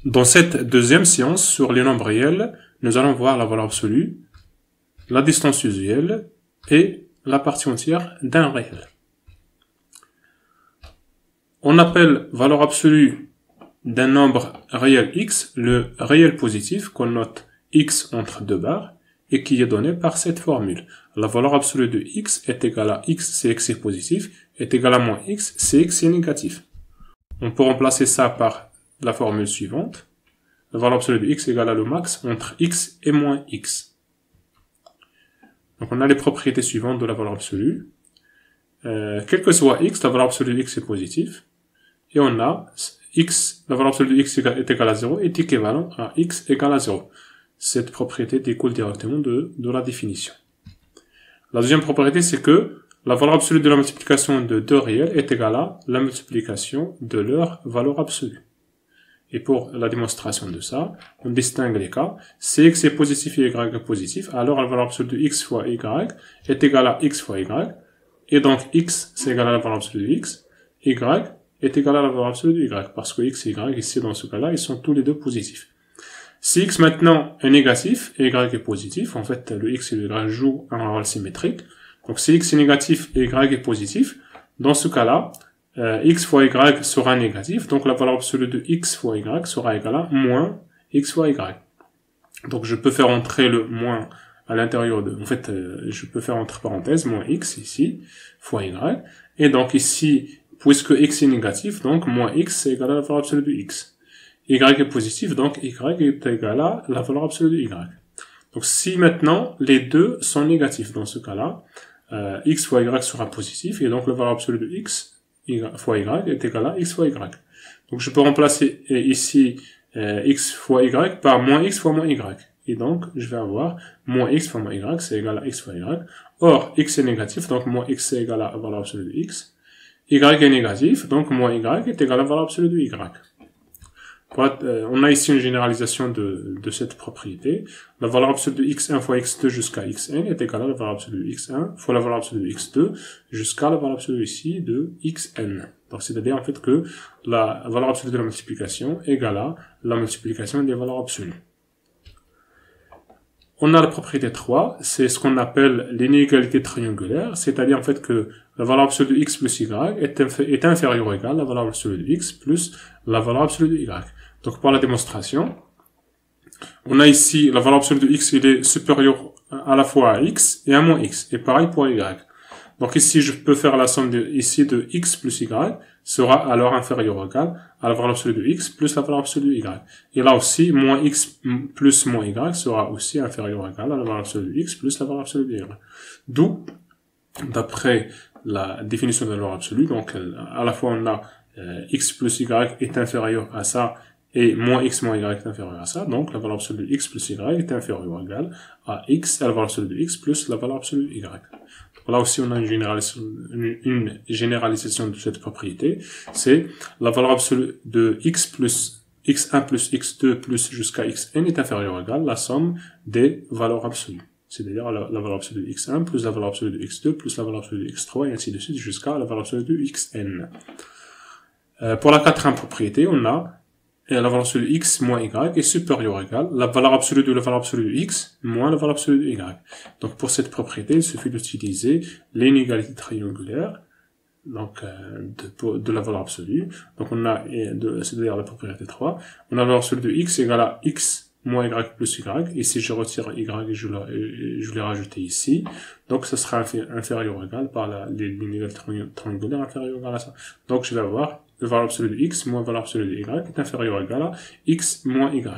Dans cette deuxième séance sur les nombres réels, nous allons voir la valeur absolue, la distance usuelle et la partie entière d'un réel. On appelle valeur absolue d'un nombre réel x le réel positif qu'on note x entre deux barres et qui est donné par cette formule. La valeur absolue de x est égale à x si x est positif est égale à moins x si x est négatif. On peut remplacer ça par la formule suivante. La valeur absolue de x est égale à le max entre x et moins x. Donc on a les propriétés suivantes de la valeur absolue. Quel que soit x, la valeur absolue de x est positive. Et on a x, la valeur absolue de x est égale à 0 est équivalent à x égale à 0. Cette propriété découle directement de la définition. La deuxième propriété, c'est que la valeur absolue de la multiplication de deux réels est égale à la multiplication de leur valeur absolue. Et pour la démonstration de ça, on distingue les cas. Si x est positif et y est positif, alors la valeur absolue de x fois y est égale à x fois y. Et donc x, c'est égal à la valeur absolue de x. Y est égal à la valeur absolue de y. Parce que x et y, ici, dans ce cas-là, ils sont tous les deux positifs. Si x maintenant est négatif et y est positif, en fait, le x et le y jouent un rôle symétrique. Donc si x est négatif et y est positif, dans ce cas-là, x fois y sera négatif, donc la valeur absolue de x fois y sera égale à moins x fois y. Donc je peux faire entrer le moins à l'intérieur de... En fait, je peux faire entre parenthèses moins x ici, fois y. Et donc ici, puisque x est négatif, donc moins x c'est égal à la valeur absolue de x. Y est positif, donc y est égal à la valeur absolue de y. Donc si maintenant les deux sont négatifs dans ce cas-là, x fois y sera positif, et donc la valeur absolue de x fois y est égal à x fois y. Donc je peux remplacer ici x fois y par moins x fois moins y. Et donc je vais avoir moins x fois moins y, c'est égal à x fois y. Or x est négatif, donc moins x c'est égal à la valeur absolue de x. Y est négatif, donc moins y est égal à la valeur absolue de y. On a ici une généralisation de cette propriété. La valeur absolue de x1 fois x2 jusqu'à xn est égale à la valeur absolue de x1 fois la valeur absolue de x2 jusqu'à la valeur absolue ici de xn. Donc c'est-à-dire en fait que la valeur absolue de la multiplication est égale à la multiplication des valeurs absolues. On a la propriété 3, c'est ce qu'on appelle l'inégalité triangulaire, c'est-à-dire en fait que la valeur absolue de x plus y est inférieure ou égale à la valeur absolue de x plus la valeur absolue de y. Donc pour la démonstration, on a ici la valeur absolue de x, il est supérieur à la fois à x et à moins x, et pareil pour y. Donc ici, je peux faire la somme ici de x plus y sera alors inférieur ou égal à la valeur absolue de x plus la valeur absolue de y. Et là aussi, moins x plus moins y sera aussi inférieur ou égal à la valeur absolue de x plus la valeur absolue de y. D'où, d'après la définition de la valeur absolue, donc à la fois on a x plus y est inférieur à ça et moins x moins y est inférieur à ça, donc la valeur absolue de x plus y est inférieure ou égale à x, à la valeur absolue de x plus la valeur absolue de y. Donc là aussi on a une généralisation de cette propriété, c'est la valeur absolue de x plus x1 plus x2 plus jusqu'à xn est inférieure ou égale à la somme des valeurs absolues. C'est-à-dire la valeur absolue de x1 plus la valeur absolue de x2 plus la valeur absolue de x3 et ainsi de suite jusqu'à la valeur absolue de xn. Pour la quatrième propriété, on a la valeur absolue de x moins y est supérieure ou égale la valeur absolue de la valeur absolue de x moins la valeur absolue de y. Donc pour cette propriété, il suffit d'utiliser l'inégalité triangulaire donc de la valeur absolue. Donc on a, c'est-à-dire la propriété 3, on a la valeur absolue de x égale à x moins y plus y. Ici je retire y et je l'ai rajouté ici. Donc ça sera inférieur ou égal par l'inégalité triangulaire inférieure ou égale à ça. Donc je vais avoir la valeur absolue de x moins la valeur absolue de y est inférieure ou égale à x moins y.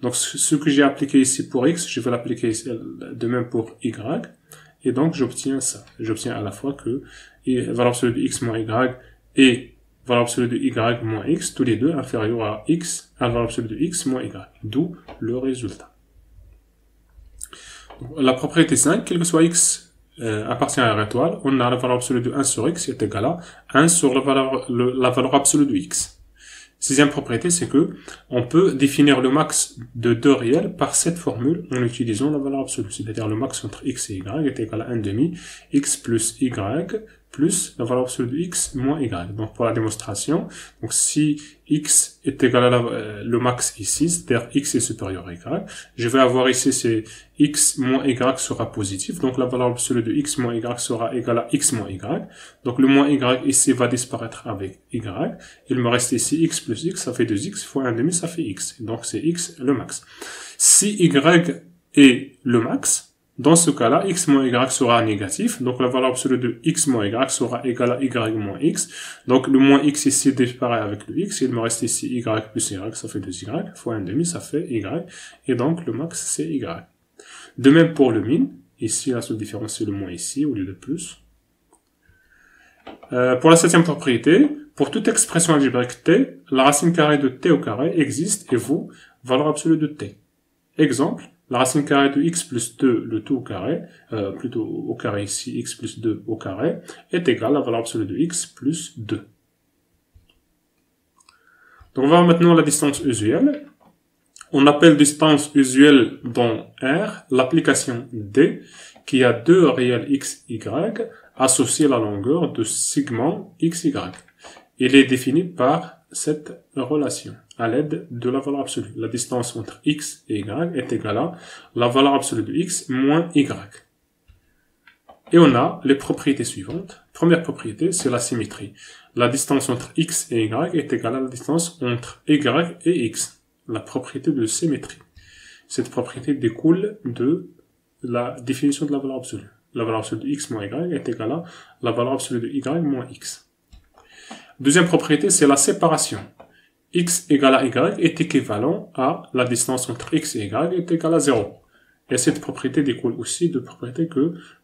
Donc ce que j'ai appliqué ici pour x, je vais l'appliquer de même pour y. Et donc j'obtiens ça. J'obtiens à la fois que la valeur absolue de x moins y et la valeur absolue de y moins x, tous les deux inférieurs à x, à la valeur absolue de x moins y. D'où le résultat. La propriété 5, quel que soit x appartient à R étoile, on a la valeur absolue de 1 sur x est égale à 1 sur la valeur absolue de x. Sixième propriété, c'est que on peut définir le max de deux réels par cette formule en utilisant la valeur absolue. C'est-à-dire le max entre x et y est égal à 1 demi x plus y plus la valeur absolue de x moins y. Donc pour la démonstration, donc si x est égal à le max ici, c'est-à-dire x est supérieur à y, je vais avoir ici c'est x moins y sera positif, donc la valeur absolue de x moins y sera égale à x moins y. Donc le moins y ici va disparaître avec y. Il me reste ici x plus x, ça fait 2x fois 1,5, ça fait x. Donc c'est x le max. Si y est le max, dans ce cas-là, x moins y sera négatif, donc la valeur absolue de x moins y sera égale à y moins x. Donc le moins x ici disparaît avec le x, il me reste ici y plus y, ça fait 2y, fois 1,5, ça fait y, et donc le max c'est y. De même pour le min, ici la seule différence c'est le moins ici au lieu de plus. Pour la septième propriété, pour toute expression algébrique t, la racine carrée de t au carré existe et vaut valeur absolue de t. Exemple, la racine carrée de x plus 2, le tout au carré, plutôt au carré ici, x plus 2 au carré, est égale à la valeur absolue de x plus 2. Donc on va voir maintenant la distance usuelle. On appelle distance usuelle dans R l'application D qui a deux réels x, y associés à la longueur de segment x, y. Il est défini par cette relation à l'aide de la valeur absolue. La distance entre x et y est égale à la valeur absolue de x moins y. Et on a les propriétés suivantes. Première propriété, c'est la symétrie. La distance entre x et y est égale à la distance entre y et x. La propriété de symétrie. Cette propriété découle de la définition de la valeur absolue. La valeur absolue de x moins y est égale à la valeur absolue de y moins x. Deuxième propriété, c'est la séparation. X égale à y est équivalent à la distance entre x et y est égale à 0. Et cette propriété découle aussi de propriété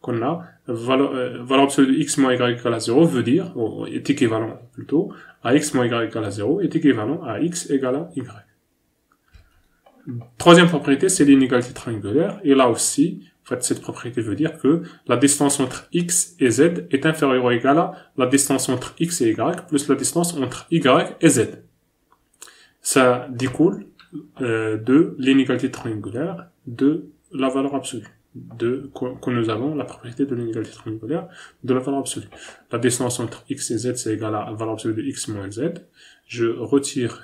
qu'on a valeur absolue de x moins y égale à 0 veut dire, est équivalent plutôt, à x moins y égale à 0 est équivalent à x égale à y. Troisième propriété, c'est l'inégalité triangulaire. Et là aussi, en fait, cette propriété veut dire que la distance entre x et z est inférieure ou égale à la distance entre x et y plus la distance entre y et z. Ça découle de l'inégalité triangulaire de la valeur absolue. Que nous avons la propriété de l'inégalité triangulaire de la valeur absolue. La distance entre x et z, c'est égal à la valeur absolue de x moins z. Je retire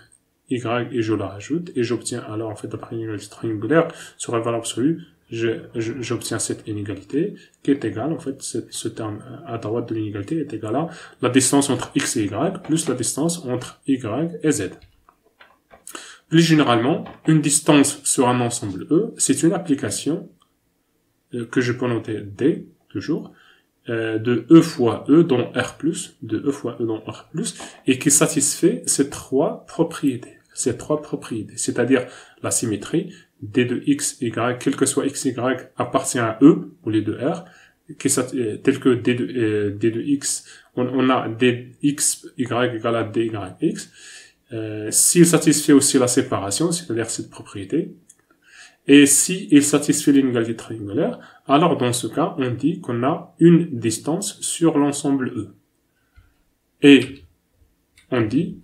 y et je la rajoute, et j'obtiens alors, en fait, d'après l'inégalité triangulaire, sur la valeur absolue, j'obtiens cette inégalité, qui est égale, en fait, ce terme à droite de l'inégalité est égal à la distance entre x et y, plus la distance entre y et z. Plus généralement, une distance sur un ensemble E, c'est une application que je peux noter D, toujours, de E fois E dans R+, de E fois E dans R+, et qui satisfait ces trois propriétés. C'est-à-dire la symétrie, D de x, y, quel que soit x, y, appartient à E, au lieu de R, tel que D de x, on a dx, y égale à dy, x. S'il satisfait aussi la séparation, c'est-à-dire cette propriété, et s'il satisfait l'inégalité triangulaire, alors dans ce cas, on dit qu'on a une distance sur l'ensemble E. Et on dit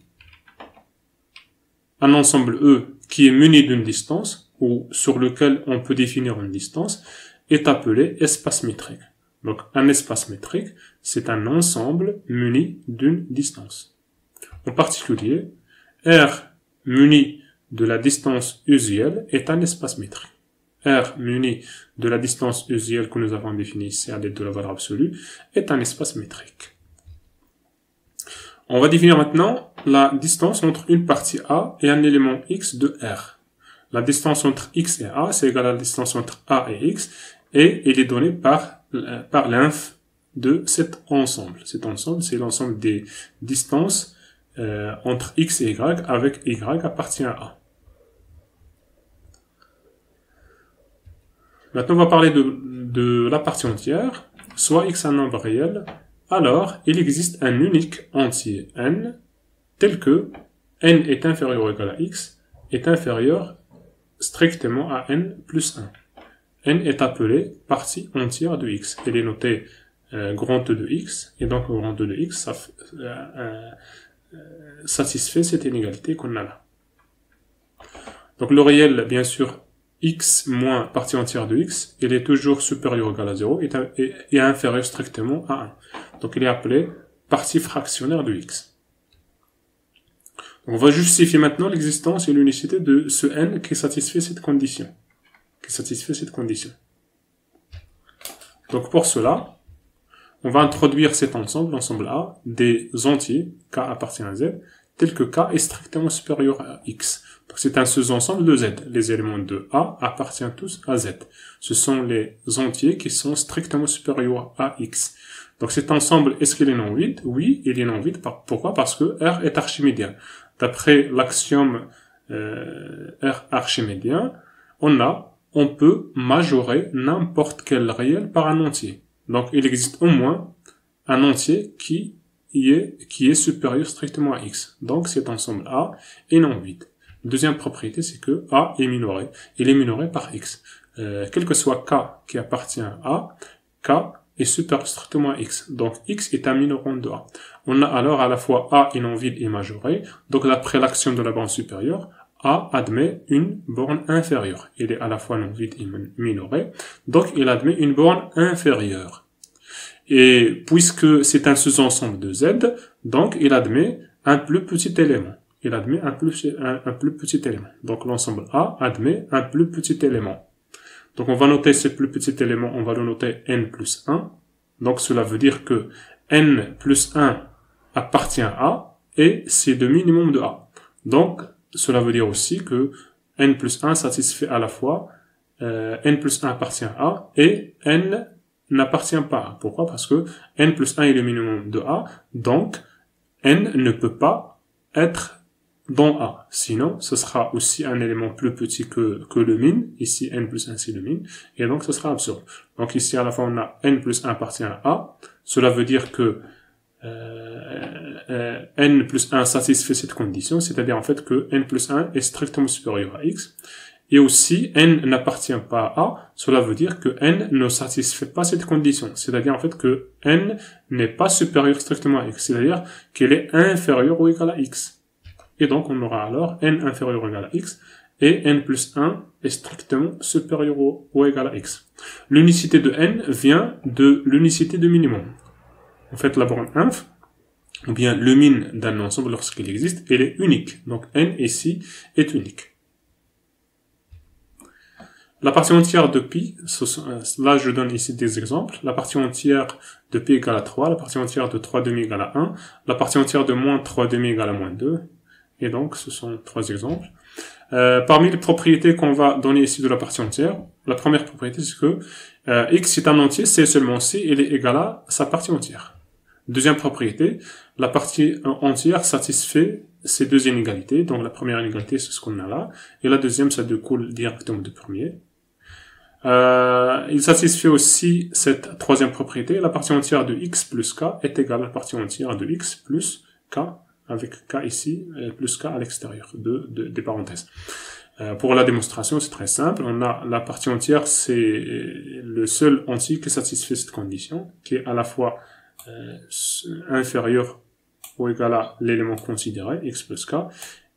un ensemble E qui est muni d'une distance, ou sur lequel on peut définir une distance, est appelé espace métrique. Donc un espace métrique, c'est un ensemble muni d'une distance. En particulier, R muni de la distance usuelle est un espace métrique. R muni de la distance usuelle que nous avons définie ici à l'aide de la valeur absolue est un espace métrique. On va définir maintenant la distance entre une partie A et un élément X de R. La distance entre X et A, c'est égal à la distance entre A et X, et il est donné par l'inf de cet ensemble. Cet ensemble, c'est l'ensemble des distances entre X et Y avec Y appartient à A. Maintenant, on va parler de la partie entière. Soit X un nombre réel, alors il existe un unique entier n, tel que n est inférieur ou égal à x, est inférieur strictement à n plus 1. n est appelé partie entière de x. Elle est notée grand E de x, et donc grand E de x satisfait cette inégalité qu'on a là. Donc le réel, bien sûr, x moins partie entière de x, il est toujours supérieur ou égal à 0 et inférieur strictement à 1. Donc il est appelé partie fractionnaire de x. Donc, on va justifier maintenant l'existence et l'unicité de ce n qui satisfait cette condition. Donc pour cela, on va introduire cet ensemble, l'ensemble A, des entiers, K appartient à Z, tel que K est strictement supérieur à X. Donc c'est un sous-ensemble de Z. Les éléments de A appartiennent tous à Z. Ce sont les entiers qui sont strictement supérieurs à X. Donc cet ensemble, est-ce qu'il est non vide? Oui, il est non vide. Pourquoi? Parce que R est archimédien. D'après l'axiome R archimédien, on peut majorer n'importe quel réel par un entier. Donc il existe au moins un entier qui est supérieur strictement à X. Donc cet ensemble A est non vide. Deuxième propriété, c'est que A est minoré. Il est minoré par X. Quel que soit K qui appartient à A, K est supérieur strictement à X. Donc X est un minorant de A. On a alors à la fois A est non vide et majoré. Donc d'après l'axiome de la borne supérieure, A admet une borne inférieure. Il est à la fois non vide et minoré. Donc il admet une borne inférieure. Et puisque c'est un sous-ensemble de Z, donc il admet un plus petit élément. Donc l'ensemble A admet un plus petit élément. Donc on va noter ce plus petit élément, on va le noter n plus 1. Donc cela veut dire que n plus 1 appartient à A et c'est le minimum de A. Donc cela veut dire aussi que n plus 1 satisfait à la fois n plus 1 appartient à A et n n'appartient pas à A. Pourquoi? Parce que n plus 1 est le minimum de A, donc n ne peut pas être dans A. Sinon, ce sera aussi un élément plus petit que le min. Ici, n plus 1, c'est le min. Et donc, ce sera absurde. Donc ici, à la fois, on a n plus 1 appartient à A. Cela veut dire que n plus 1 satisfait cette condition, c'est-à-dire en fait que n plus 1 est strictement supérieur à x. Et aussi, n n'appartient pas à A, cela veut dire que n ne satisfait pas cette condition. C'est-à-dire en fait que n n'est pas supérieur strictement à x, c'est-à-dire qu'il est inférieur ou égal à x. Et donc, on aura alors n inférieur ou égal à x, et n plus 1 est strictement supérieur ou égal à x. L'unicité de n vient de l'unicité de minimum. En fait, la borne inf, ou bien le min d'un ensemble lorsqu'il existe, elle est unique. Donc n ici est unique. La partie entière de pi, là je donne ici des exemples. La partie entière de pi égale à 3, la partie entière de 3 demi égale à 1, la partie entière de moins 3 demi égale à moins 2. Et donc, ce sont trois exemples. Parmi les propriétés qu'on va donner ici de la partie entière, la première propriété, c'est que x est un entier, c'est seulement si il est égal à sa partie entière. Deuxième propriété, la partie entière satisfait ces deux inégalités. Donc, la première inégalité, c'est ce qu'on a là. Et la deuxième, ça découle directement du premier. Il satisfait aussi cette troisième propriété. La partie entière de x plus k est égale à la partie entière de x plus k, avec k ici, plus k à l'extérieur des parenthèses. Pour la démonstration, c'est très simple. On a la partie entière, c'est le seul entier qui satisfait cette condition, qui est à la fois inférieur ou égal à l'élément considéré, x plus k,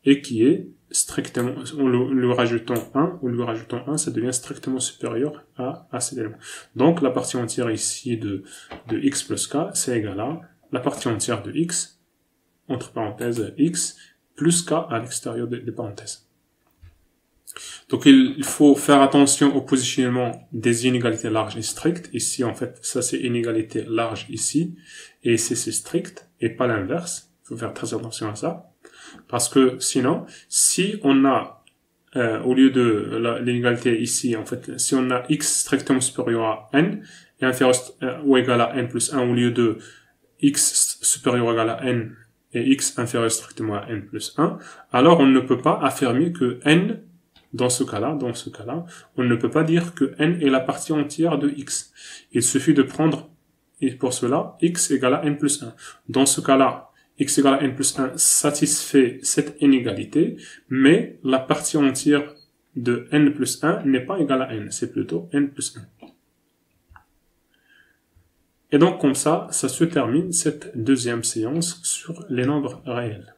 et qui est strictement, en lui rajoutant 1, ça devient strictement supérieur à cet élément. Donc, la partie entière ici de x plus k, c'est égal à la partie entière de x, entre parenthèses, x, plus k à l'extérieur des parenthèses. Donc, il faut faire attention au positionnement des inégalités larges et strictes. Ici, en fait, ça c'est inégalité large ici, et ici c'est strict, et pas l'inverse. Il faut faire très attention à ça. Parce que sinon, si on a, au lieu de l'inégalité ici, en fait, si on a x strictement supérieur à n, et inférieur ou égal à n plus 1, au lieu de x supérieur ou égal à n, et x inférieur strictement à n plus 1, alors on ne peut pas affirmer que n, dans ce cas-là, on ne peut pas dire que n est la partie entière de x. Il suffit de prendre, et pour cela, x égale à n plus 1. Dans ce cas-là, x égale à n plus 1 satisfait cette inégalité, mais la partie entière de n plus 1 n'est pas égale à n, c'est plutôt n plus 1. Et donc, comme ça se termine cette deuxième séance sur les nombres réels.